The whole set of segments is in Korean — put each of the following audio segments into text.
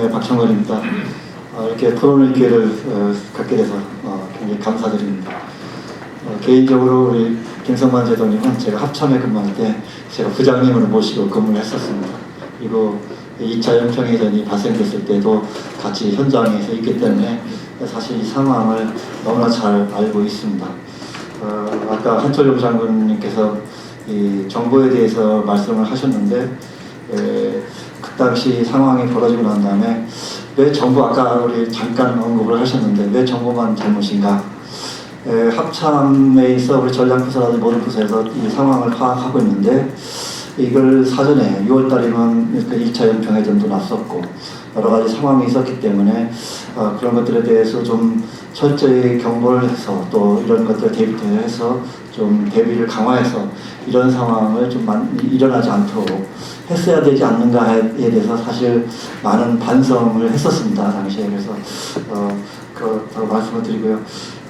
네, 박창건입니다. 이렇게 토론의 기회를 갖게 돼서 굉장히 감사드립니다. 개인적으로 우리 김성만 제도님은 제가 합참에 근무할 때 제가 부장님으로 모시고 근무를 했었습니다. 그리고 2차 연평해전이 발생됐을 때도 같이 현장에서 있기 때문에 사실 이 상황을 너무나 잘 알고 있습니다. 아까 한철용 장군님께서 이 정보에 대해서 말씀을 하셨는데 그 당시 상황이 벌어지고 난 다음에 왜 정부, 아까 우리 잠깐 언급을 하셨는데 왜 정부만 잘못인가? 합참에 있어 우리 전략부서라든지 모든 부서에서 이 상황을 파악하고 있는데 이걸 사전에 6월 달이면 그 2차 연평해전도 났었고 여러 가지 상황이 있었기 때문에 그런 것들에 대해서 좀 철저히 경보를 해서 또 이런 것들 대비해서 좀 대비를 강화해서 이런 상황을 좀 일어나지 않도록 했어야 되지 않는가에 대해서 사실 많은 반성을 했었습니다, 당시에. 그래서 더 말씀을 드리고요.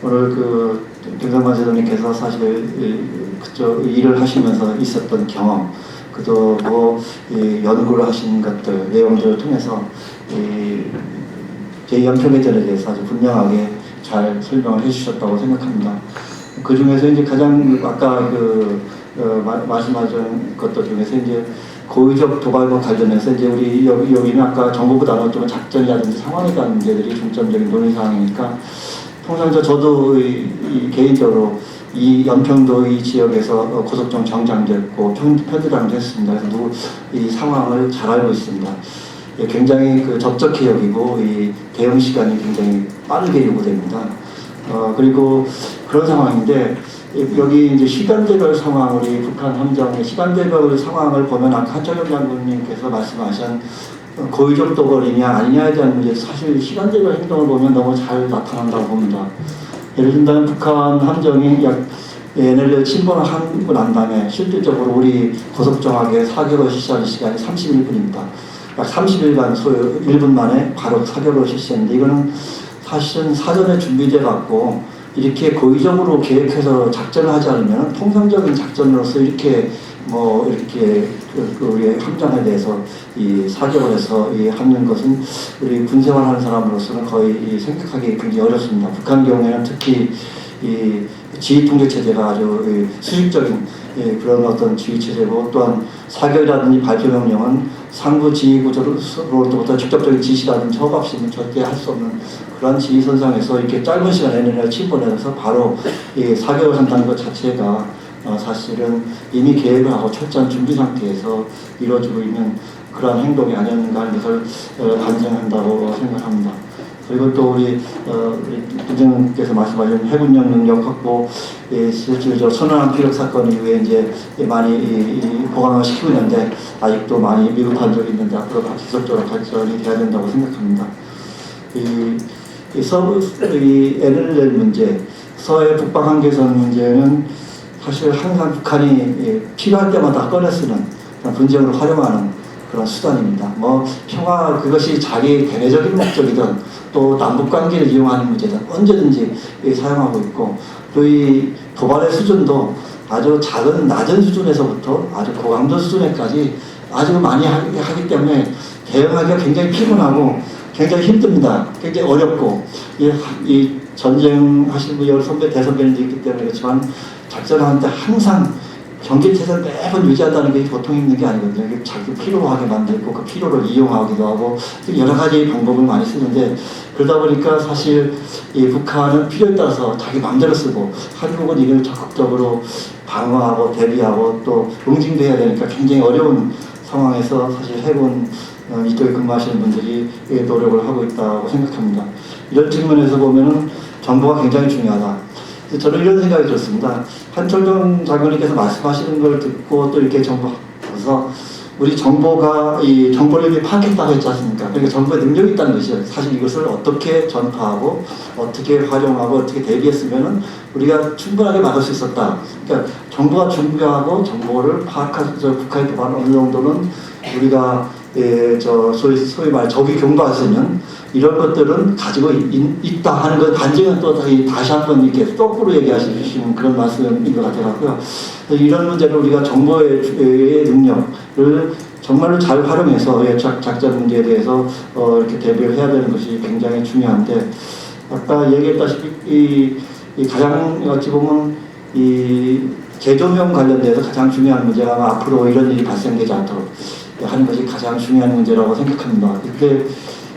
오늘 그 김성만 제도님께서 사실 그쪽 일을 하시면서 있었던 경험, 그도 뭐 연구를 하신 것들 내용들을 통해서 제2연평해전에 대해서 아주 분명하게 잘 설명을 해주셨다고 생각합니다. 그 중에서 이제 가장 아까 말씀하신 것들 중에서 이제 고의적 도발과 관련해서 이제 우리 여기는 아까 정보보다는 좀 작전이라든지 상황에 대한 문제들이 중점적인 논의 사항이니까 통상 저도 개인적으로 이 연평도 이 지역에서 고속정 정장됐고 편대장도 했습니다. 그래서 이 상황을 잘 알고 있습니다. 굉장히 그 접촉해 여기고 이 대응 시간이 굉장히 빠르게 요구됩니다. 그리고 그런 상황인데 여기 이제 시간대별 상황, 우리 북한 함정의 시간대별 상황을 보면 아까 한철용 장군님께서 말씀하신 고의적 도발이냐 아니냐에 대한 문제, 사실 시간대별 행동을 보면 너무 잘 나타난다고 봅니다. 예를 들면 북한 함정이 NLL 침범을 하고 난 다음에 실질적으로 우리 고속정학의 사격을 실시하는 시간이 31분입니다. 약 30일간 소요 1분 만에 바로 사격을 실시했는데 이거는 사실은 사전에 준비돼 갖고 이렇게 고의적으로 계획해서 작전을 하지 않으면 통상적인 작전으로서 이렇게 우리 함정에 대해서 이 사격을 해서 하는 것은 우리 군생활하는 사람으로서는 거의 생각하기 굉장히 어렵습니다. 북한 경우에는 특히 이 지휘통제 체제가 아주 수직적인 그런 어떤 지휘 체제고, 또한 사격이라든지 발표 명령은 상부 지휘 구조로부터 직접적인 지시라든지 허가 없이는 절대 할 수 없는 그런 지휘 선상에서 이렇게 짧은 시간에 내내 침범해서 바로 사격을 한다는 것 자체가 사실은 이미 계획을 하고 철저한 준비 상태에서 이루어지고 있는 그러한 행동이 아니었는가 하는 것을 반증한다고 생각합니다. 그리고 또 우리 부장님께서 말씀하신 해군력 능력 확보, 실질적으로 천안함 피격 사건 이후에 이제 많이 보강을 시키고 있는데 아직도 많이 미흡한 적이 있는데 앞으로 지속적으로 발전이 돼야 된다고 생각합니다. 이 NLL 문제, 서해 북방 한계선 문제는 사실 항상 북한이 필요할 때마다 꺼내 쓰는 분쟁으로 활용하는 그런 수단입니다. 평화, 그것이 자기 대내적인 목적이든 또 남북 관계를 이용하는 문제든 언제든지 사용하고 있고, 또 이 도발의 수준도 아주 작은 낮은 수준에서부터 아주 고강도 수준에까지 아주 많이 하기 때문에 대응하기가 굉장히 피곤하고 굉장히 힘듭니다. 굉장히 어렵고, 이 전쟁 하시는 분, 선배, 대선배님도 있기 때문에 그렇지만 작전하는데 항상 경계체제를 매번 유지한다는 게 보통 있는 게 아니거든요. 자기 필요하게 만들고 그 필요를 이용하기도 하고 여러 가지 방법을 많이 쓰는데, 그러다 보니까 사실 이 북한은 필요에 따라서 자기 마음대로 쓰고 한국은 이걸 적극적으로 방어하고 대비하고 또 응징도 해야 되니까 굉장히 어려운 상황에서 사실 해군 이쪽에 근무하시는 분들이 노력을 하고 있다고 생각합니다. 이런 측면에서 보면은 정보가 굉장히 중요하다. 저는 이런 생각이 들었습니다. 한철용 장군님께서 말씀하시는 걸 듣고 또 이렇게 정보에서 우리 정보가 이 정보를 이미 파악했다고 했지 않습니까? 그러니까 정보에 능력이 있다는 것이죠. 사실 이것을 어떻게 전파하고 어떻게 활용하고 어떻게 대비했으면은 우리가 충분하게 막을 수 있었다. 그러니까 정보가 중요하고 정보를 파악해서 북한에 도발하는 어느 정도는 우리가 소위 말 적이 경고할 수 있는 이런 것들은 가지고 있다 하는 것 반증은 또 다시 한번 이렇게 거꾸로 얘기하시는 그런 말씀인 것 같아요. 이런 문제를 우리가 정보의 능력을 정말로 잘 활용해서 작전 문제에 대해서 이렇게 대비를 해야 되는 것이 굉장히 중요한데, 아까 얘기했다시피 이 가장 어찌 보면 이 재조명 관련돼서 가장 중요한 문제가 아마 앞으로 이런 일이 발생되지 않도록 하는 것이 가장 중요한 문제라고 생각합니다. 이때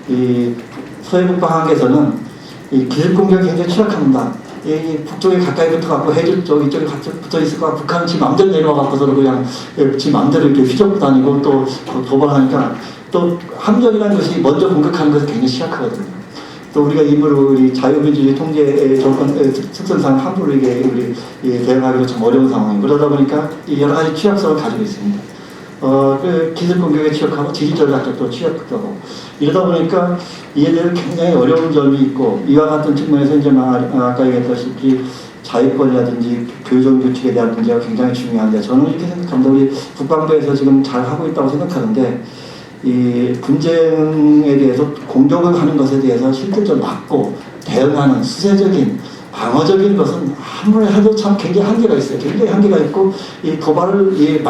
이 서해 북방 한계에서는 이 기습 공격이 굉장히 취약합니다. 이 북쪽에 가까이 붙어갖고 해주 쪽 이쪽에 붙어 있을 거야. 북한은 지 맘대로 내려와갖고서 그냥 지 맘대로 이렇게 휘젓고 다니고 또 도발하니까, 또 함정이라는 것이 먼저 공격하는 것은 굉장히 취약하거든요. 또 우리가 일부러 우리 자유민주주의 통제 조건 특성상 함부로 이게 우리 대응하기도 참 어려운 상황이고, 그러다 보니까 여러 가지 취약성을 가지고 있습니다. 그 기술 공격에 취약하고 지지적 작전도 취약하고, 이러다 보니까 이에 대해 굉장히 어려운 점이 있고, 이와 같은 측면에서 이제 아까 얘기했다시피 자유권이라든지 교정 규칙에 대한 문제가 굉장히 중요한데, 저는 이렇게 생각합니다. 우리 국방부에서 지금 잘 하고 있다고 생각하는데, 이 분쟁에 대해서 공격을 하는 것에 대해서 실질적으로 막고 대응하는 수세적인 방어적인 것은 아무리 해도 참 굉장히 한계가 있어요. 굉장히 한계가 있고, 이 도발을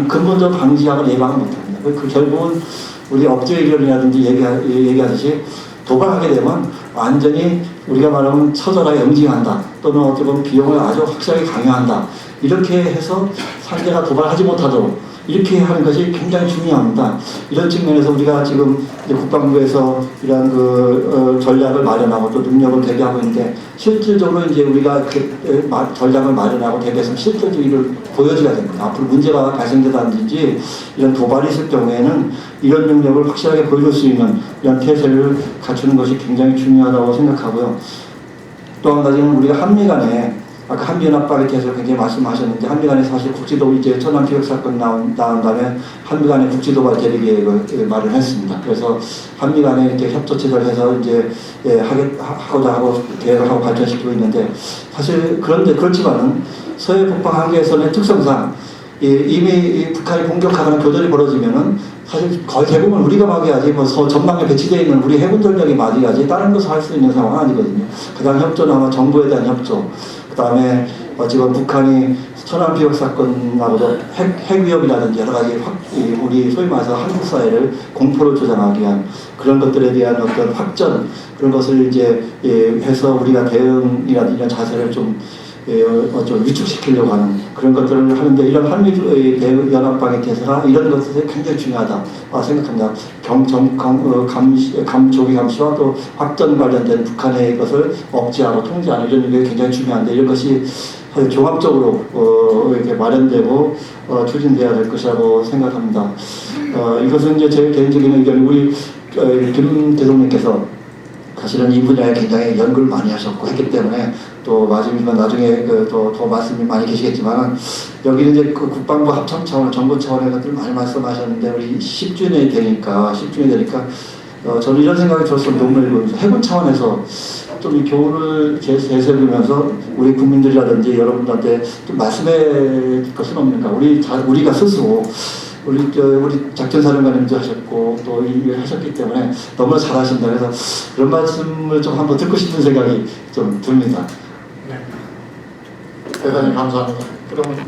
근본적으로 방지하고 예방을 못합니다. 그 결국은 우리 억제 이론이라든지 얘기하듯이 도발하게 되면 완전히 우리가 말하면 처절하게 응징한다, 또는 어떻게 보면 비용을 아주 확실하게 강요한다, 이렇게 해서 상대가 도발하지 못하도록 이렇게 하는 것이 굉장히 중요합니다. 이런 측면에서 우리가 지금 이제 국방부에서 이러한 전략을 마련하고 또 능력을 대비하고 있는데, 실질적으로 이제 우리가 그 전략을 마련하고 대비해서 실질적으로 이걸 보여줘야 됩니다. 앞으로 문제가 발생되다든지 이런 도발이 있을 경우에는 이런 능력을 확실하게 보여줄 수 있는 이런 태세를 갖추는 것이 굉장히 중요하다고 생각하고요. 또 한 가지는 우리가 한미 간에, 아까 한미연합방에 대해서 굉장히 말씀하셨는데, 한미 간에 사실 국지도 이제 천안 피격 사건 나온 다음에 한미 간에 국지도발 대비 계획을 마련했습니다. 그래서 한미 간에 이렇게 협조 체제를 해서 이제 하고자 하고 계획을 하고 발전시키고 있는데, 사실 그렇지만은 서해 북방 한계에서는 특성상 이미 북한이 공격하거나 교전이 벌어지면은 사실 거의 대부분 우리가 막아야지, 전방에 배치되어 있는 우리 해군 전력이 막아야지 다른 것을 할 수 있는 상황은 아니거든요. 가장 협조는 아마 정부에 대한 협조, 그 다음에 지금 북한이 천안 피격 사건하고도 핵 위협이라든지 여러 가지 우리 소위 말해서 한국 사회를 공포로 조장하기 위한 그런 것들에 대한 어떤 확전, 그런 것을 이제 해서 우리가 대응이라든지 이런 자세를 좀 위축시키려고 하는 그런 것들을 하는데, 이런 한미 연합방의 대세나 이런 것들이 굉장히 중요하다 생각합니다. 조기 감시와 또 확전 관련된 북한의 것을 억제하고 통제하는 이런 게 굉장히 중요한데, 이런 것이 종합적으로 이렇게 마련되고 추진돼야 될 것이라고 생각합니다. 이것은 이제 제 개인적인 의견이, 우리 김 대통령께서 사실은 이 분야에 굉장히 연구를 많이 하셨고 했기 때문에, 또 나중에 더 말씀이 많이 계시겠지만, 여기는 이제 그 국방부 합참 차원, 정부 차원의 것들을 많이 말씀하셨는데, 우리 10주년이 되니까 저는 이런 생각이 들었어요. 논문을 보면서 해군 차원에서 좀 이 교훈을 제시해보면서 우리 국민들이라든지 여러분들한테 좀 말씀할 것은 없는가. 우리가 스스로 우리 작전사령관님도 하셨고 또 일을 하셨기 때문에 너무나 잘하신다. 그래서 그런 말씀을 좀 한번 듣고 싶은 생각이 좀 듭니다. 네. 대단히 감사합니다. 그러면